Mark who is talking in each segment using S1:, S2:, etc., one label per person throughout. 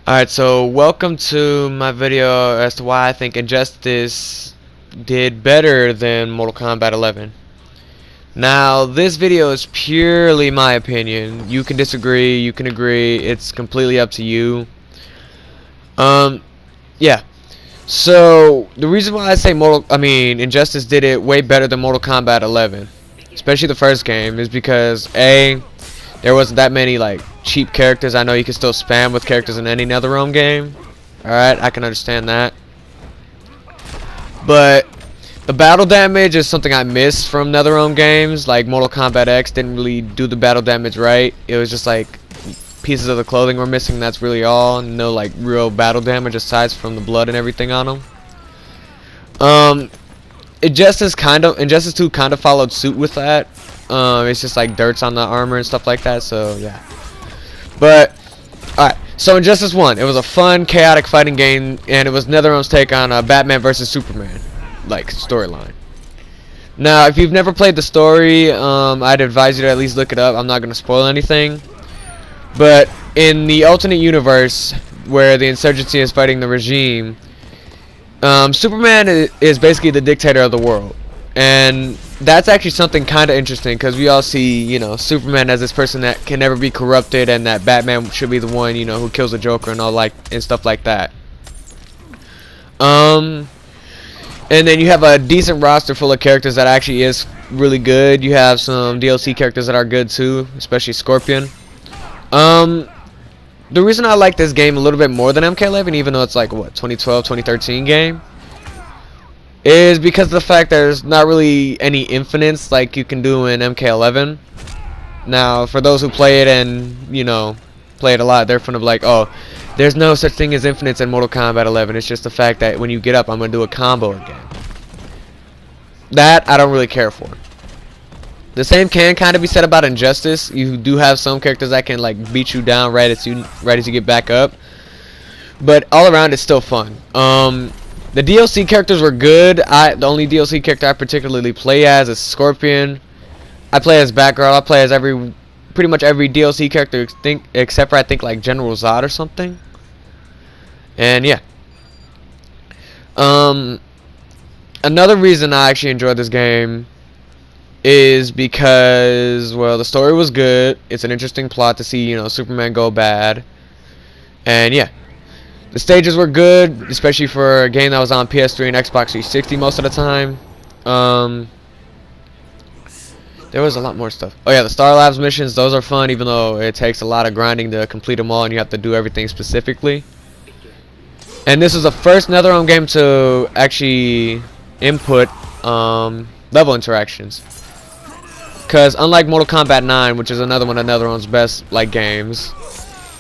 S1: Alright, so welcome to my video as to why I think Injustice did better than Mortal Kombat 11. Now, this video is purely my opinion. You can disagree, you can agree, it's completely up to you. Yeah. So, the reason why I say Injustice did it way better than Mortal Kombat 11, especially the first game, is because A, there wasn't that many like cheap characters. I know you can still spam with characters in any NetherRealm game. Alright, I can understand that. But the battle damage is something I miss from NetherRealm games. Like Mortal Kombat X didn't really do the battle damage right. It was just like pieces of the clothing were missing. That's really all. No like real battle damage aside from the blood and everything on them. Injustice 2 kind of followed suit with that. It's just like dirts on the armor and stuff like that. So yeah. But alright, so Injustice 1, it was a fun, chaotic fighting game, and it was NetherRealm's take on Batman vs Superman, like storyline. Now, if you've never played the story, I'd advise you to at least look it up. I'm not gonna spoil anything. But in the alternate universe where the insurgency is fighting the regime, Superman is basically the dictator of the world, and that's actually something kind of interesting because we all see, you know, Superman as this person that can never be corrupted, and that Batman should be the one, you know, who kills the Joker and all and stuff like that. And then you have a decent roster full of characters that actually is really good. You have some DLC characters that are good too, especially Scorpion. The reason I like this game a little bit more than MK11, even though it's like what 2012, 2013 game, is because of the fact there's not really any infinites like you can do in MK11. Now, for those who play it and, you know, play it a lot, they're kind of like, oh, there's no such thing as infinites in Mortal Kombat 11. It's just the fact that when you get up, I'm going to do a combo again. That I don't really care for. The same can kind of be said about Injustice. You do have some characters that can like beat you down right as you get back up. But all around, it's still fun. The DLC characters were good. The only DLC character I particularly play as is Scorpion. I play as Batgirl. I play as pretty much every DLC character except for I think like General Zod or something. And yeah. Another reason I actually enjoyed this game is because, well, the story was good. It's an interesting plot to see, you know, Superman go bad. And yeah. The stages were good, especially for a game that was on PS3 and Xbox 360 most of the time. There was a lot more stuff. Oh yeah, the Star Labs missions, those are fun, even though it takes a lot of grinding to complete them all and you have to do everything specifically. And this is the first NetherRealm game to actually input level interactions. Because unlike Mortal Kombat 9, which is another one of NetherRealm's best like games,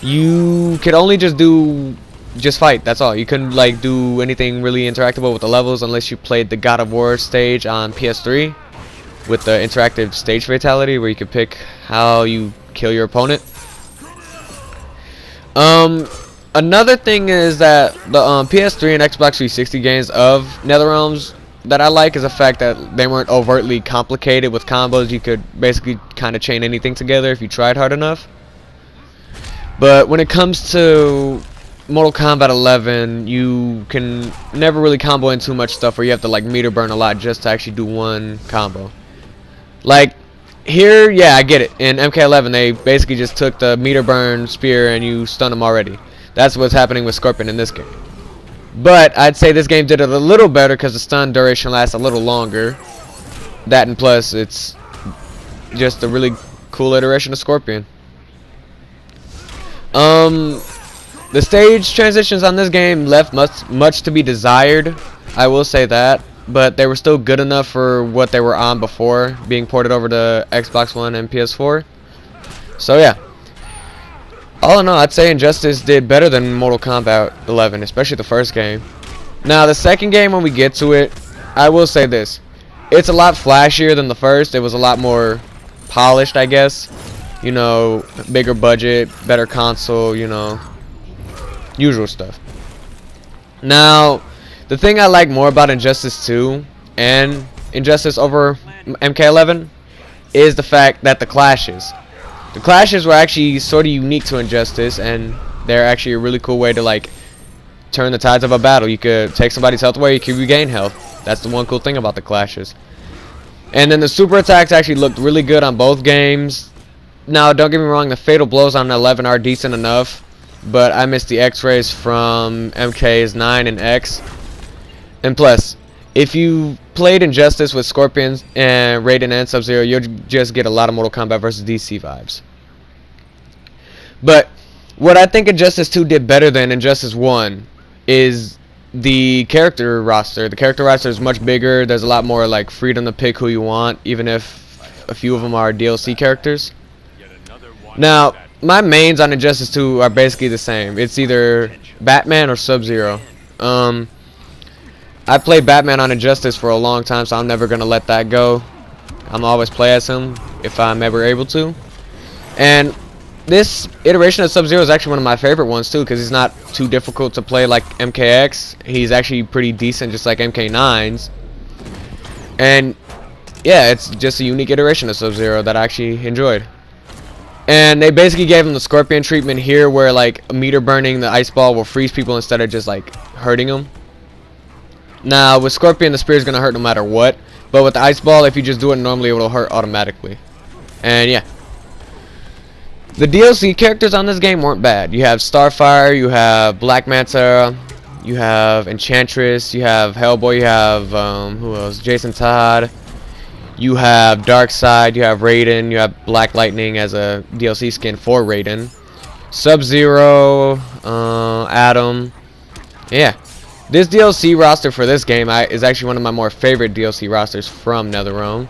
S1: you could only just fight, that's all. You couldn't like do anything really interactable with the levels unless you played the God of War stage on PS3 with the interactive stage fatality where you could pick how you kill your opponent. Another thing is that the PS3 and Xbox 360 games of NetherRealms that I like is the fact that they weren't overtly complicated with combos. You could basically kind of chain anything together if you tried hard enough. But when it comes to Mortal Kombat 11, you can never really combo in too much stuff where you have to like meter burn a lot just to actually do one combo. Like here, yeah, I get it. In MK11, they basically just took the meter burn spear and you stun them already. That's what's happening with Scorpion in this game. But I'd say this game did it a little better because the stun duration lasts a little longer. That and plus, it's just a really cool iteration of Scorpion. The stage transitions on this game left much to be desired, I will say that, but they were still good enough for what they were on before being ported over to Xbox One and PS4. So yeah, all in all, I'd say Injustice did better than Mortal Kombat 11, especially the first game. Now the second game, when we get to it, I will say this: it's a lot flashier than the first. It was a lot more polished, I guess. You know, bigger budget, better console, you know, usual stuff. Now, the thing I like more about Injustice 2 and Injustice over MK11 is the fact that the clashes were actually sort of unique to Injustice, and They're actually a really cool way to like turn the tides of a battle. You could take somebody's health away, you can regain health. That's the one cool thing about the clashes. And then the super attacks actually looked really good on both games. Now, don't get me wrong, the fatal blows on 11 are decent enough, but I missed the X-rays from MK's 9 and X. And plus, if you played Injustice with Scorpions and Raiden and Sub-Zero, you'll just get a lot of Mortal Kombat vs. DC vibes. But what I think Injustice 2 did better than Injustice 1 is the character roster. The character roster is much bigger. There's a lot more like freedom to pick who you want, even if a few of them are DLC characters. Now, my mains on Injustice 2 are basically the same. It's either Batman or Sub-Zero. I played Batman on Injustice for a long time, so I'm never going to let that go. I'm always play as him if I'm ever able to. And this iteration of Sub-Zero is actually one of my favorite ones too, because he's not too difficult to play like MKX. He's actually pretty decent, just like MK9's. And yeah, it's just a unique iteration of Sub-Zero that I actually enjoyed. And they basically gave him the Scorpion treatment here, where like a meter burning the ice ball will freeze people instead of just like hurting them. Now with Scorpion, the spear is gonna hurt no matter what, but with the ice ball, if you just do it normally, it will hurt automatically. And yeah, the DLC characters on this game weren't bad. You have Starfire, you have Black Manta, you have Enchantress, you have Hellboy, you have who else? Jason Todd. You have Darkseid, you have Raiden, you have Black Lightning as a DLC skin for Raiden. Sub-Zero, Adam. Yeah. This DLC roster for this game is actually one of my more favorite DLC rosters from NetherRealm.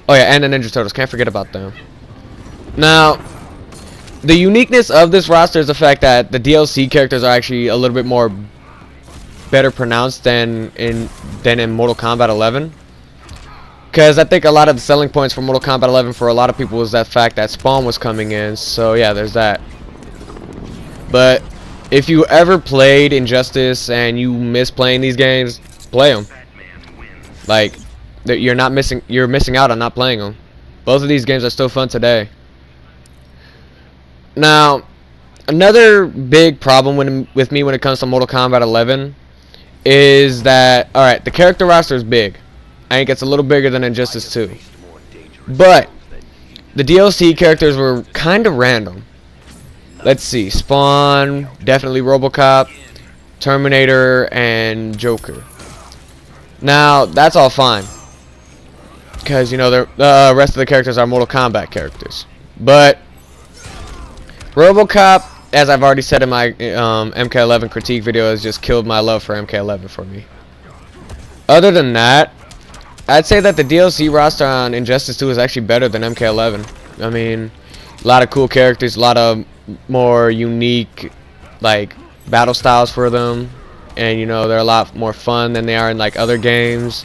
S1: Oh yeah, and the Ninja Turtles. Can't forget about them. Now, the uniqueness of this roster is the fact that the DLC characters are actually a little bit more better pronounced than in Mortal Kombat 11. Because I think a lot of the selling points for Mortal Kombat 11 for a lot of people was that fact that Spawn was coming in. So yeah, there's that. But if you ever played Injustice and you miss playing these games, play them. Like, you're missing out on not playing them. Both of these games are still fun today. Now, another big problem with me when it comes to Mortal Kombat 11 is that, alright, the character roster is big. I think it's a little bigger than Injustice 2. But the DLC characters were kind of random. Let's see. Spawn, definitely RoboCop, Terminator, and Joker. Now, that's all fine. Because, you know, the rest of the characters are Mortal Kombat characters. But RoboCop, as I've already said in my MK11 critique video, has just killed my love for MK11 for me. Other than that, I'd say that the DLC roster on Injustice 2 is actually better than MK11. I mean, a lot of cool characters, a lot of more unique, like, battle styles for them. And, you know, they're a lot more fun than they are in, like, other games.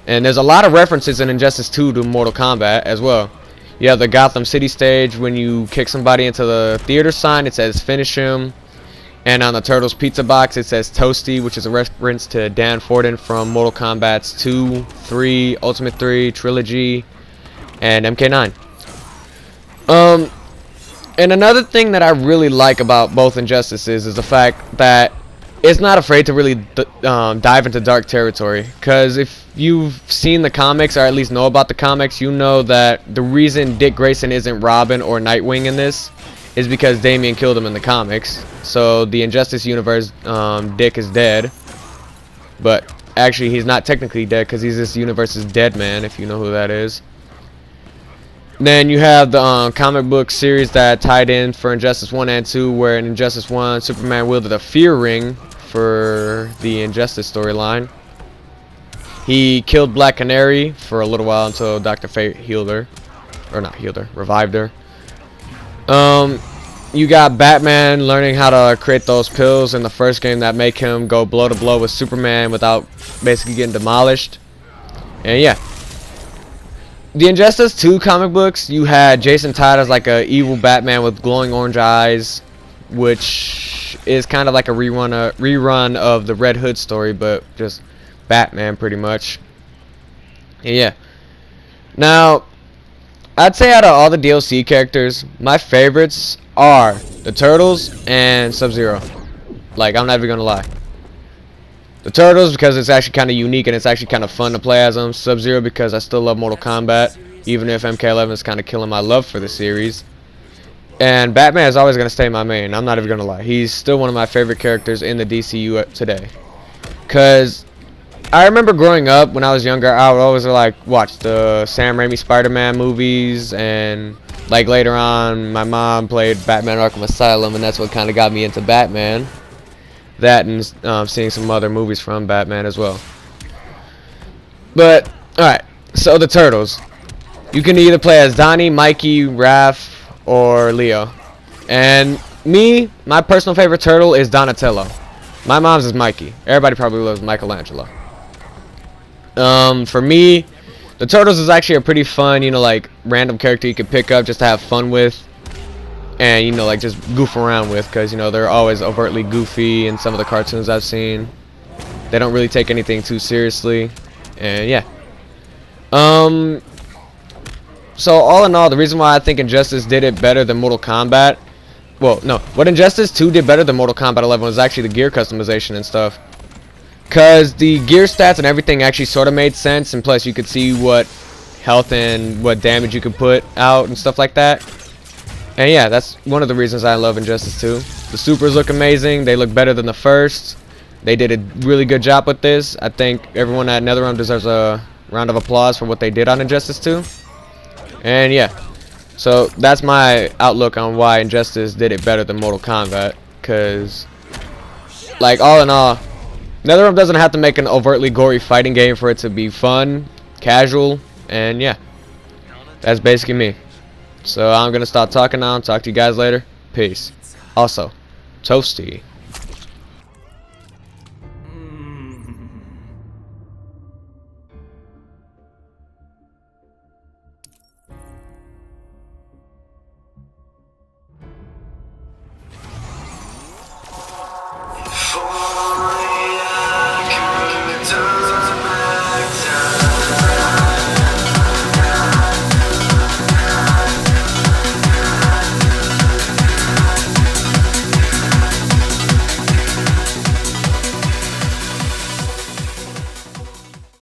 S1: And there's a lot of references in Injustice 2 to Mortal Kombat as well. You have the Gotham City stage. When you kick somebody into the theater sign, it says finish him. And on the Turtles pizza box, it says Toasty, which is a reference to Dan Forden from Mortal Kombat's 2, 3, Ultimate 3, Trilogy, and MK9. And another thing that I really like about both Injustices is the fact that it's not afraid to really dive into dark territory. Because if you've seen the comics, or at least know about the comics, you know that the reason Dick Grayson isn't Robin or Nightwing in this is because Damian killed him in the comics. So the Injustice universe, Dick is dead. But actually he's not technically dead because he's this universe's dead man, if you know who that is. Then you have the comic book series that tied in for Injustice 1 and 2, where in Injustice 1, Superman wielded a fear ring for the Injustice storyline. He killed Black Canary for a little while until Dr. Fate healed her. Or not healed her, revived her. You got Batman learning how to create those pills in the first game that make him go blow to blow with Superman without basically getting demolished. And yeah, the Injustice 2 comic books, you had Jason Todd as like a evil Batman with glowing orange eyes, which is kind of like a rerun of the Red Hood story, but just Batman pretty much. And yeah, now I'd say out of all the DLC characters, my favorites are the Turtles and Sub-Zero. Like, I'm not even gonna lie. The Turtles because it's actually kind of unique and it's actually kind of fun to play as them. Sub-Zero because I still love Mortal Kombat, even if MK11 is kind of killing my love for the series. And Batman is always gonna stay my main. I'm not even gonna lie. He's still one of my favorite characters in the DCU today. Cause I remember growing up when I was younger, I would always like watch the Sam Raimi Spider-Man movies, and like later on, my mom played Batman Arkham Asylum, and that's what kind of got me into Batman. That and seeing some other movies from Batman as well. But alright, so the Turtles. You can either play as Donnie, Mikey, Raph, or Leo. And me, my personal favorite turtle is Donatello. My mom's is Mikey. Everybody probably loves Michelangelo. For me, the Turtles is actually a pretty fun, like random character you can pick up just to have fun with. And, like just goof around with, because, they're always overtly goofy in some of the cartoons I've seen. They don't really take anything too seriously. And, yeah. So, all in all, the reason why I think Injustice did it better than Mortal Kombat... Well, no. What Injustice 2 did better than Mortal Kombat 11 was actually the gear customization and stuff. Because the gear stats and everything actually sort of made sense. And plus, you could see what health and what damage you could put out and stuff like that. And yeah, that's one of the reasons I love Injustice 2. The supers look amazing. They look better than the first. They did a really good job with this. I think everyone at NetherRealm deserves a round of applause for what they did on Injustice 2. And yeah, so that's my outlook on why Injustice did it better than Mortal Kombat. Because, like, all in all, NetherRealm doesn't have to make an overtly gory fighting game for it to be fun, casual, and yeah, that's basically me. So I'm going to stop talking now and talk to you guys later. Peace. Also, Toasty.